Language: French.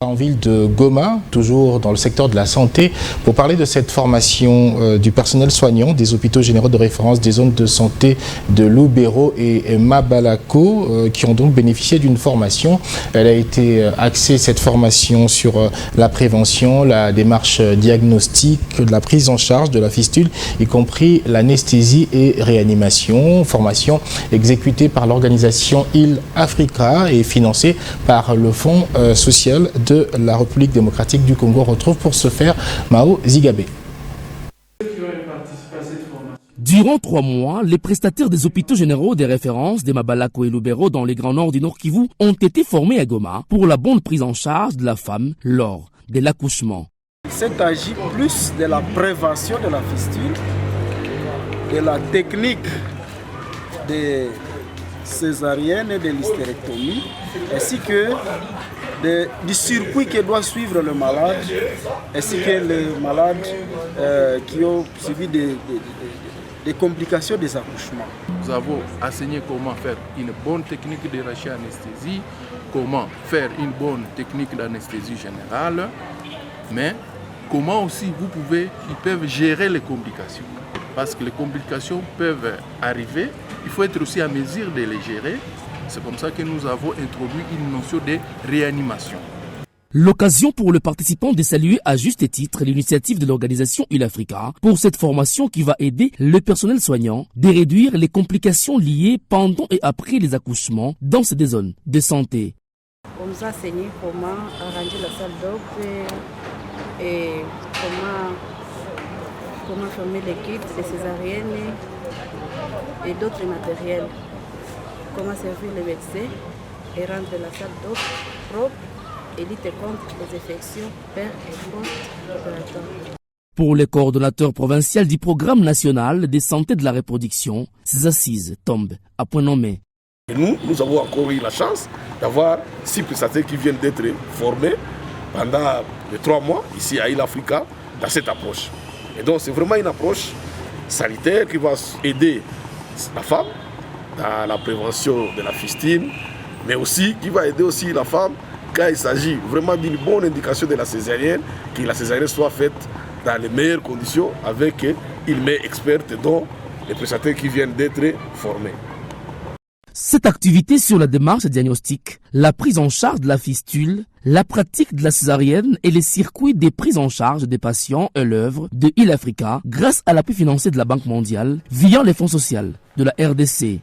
En ville de Goma, toujours dans le secteur de la santé, pour parler de cette formation du personnel soignant des hôpitaux généraux de référence des zones de santé de Lubero et Mabalako, qui ont donc bénéficié d'une formation. Elle a été axée, cette formation, sur la prévention, la démarche diagnostique, la prise en charge de la fistule, y compris l'anesthésie et réanimation. Formation exécutée par l'organisation Il Africa et financée par le Fonds social de la République démocratique du Congo. Retrouve pour ce faire Mao Zigabé. Durant 3 mois, les prestataires des hôpitaux généraux des références des Mabalako et Lubero dans les grands nord du Nord Kivu ont été formés à Goma pour la bonne prise en charge de la femme lors de l'accouchement. C'est agi plus de la prévention de la fistule, de la technique des césariennes et de l'hystérectomie, ainsi que du circuit que doit suivre le malade, ainsi que les malades qui ont subi des complications des accouchements. Nous avons enseigné comment faire une bonne technique de rachi-anesthésie, comment faire une bonne technique d'anesthésie générale, mais comment aussi ils peuvent gérer les complications. Parce que les complications peuvent arriver, il faut être aussi à mesure de les gérer. C'est comme ça que nous avons introduit une notion de réanimation. L'occasion pour le participant de saluer à juste titre l'initiative de l'organisation Il Africa pour cette formation qui va aider le personnel soignant de réduire les complications liées pendant et après les accouchements dans ces zones de santé. On nous a enseigné comment arranger la salle d'op et comment former les kits des césariennes et d'autres matériels. Comment servir les médecins et rendre la salle d'op propre et lutter contre les infections per et post-opératoires. Pour le coordonnateur provincial du programme national de santé de la reproduction, ces assises tombent à point nommé. Et nous avons encore eu la chance d'avoir 6 prestataires qui viennent d'être formés pendant les 3 mois ici à Il Africa dans cette approche. Et donc c'est vraiment une approche sanitaire qui va aider la femme dans la prévention de la fistule, mais aussi qui va aider aussi la femme quand il s'agit vraiment d'une bonne indication de la césarienne, que la césarienne soit faite dans les meilleures conditions avec une main experte dont les prestataires qui viennent d'être formés. Cette activité sur la démarche diagnostique, la prise en charge de la fistule, la pratique de la césarienne et les circuits de prise en charge des patients est l'œuvre de Il Africa grâce à l'appui financier de la Banque mondiale via les fonds sociaux de la RDC.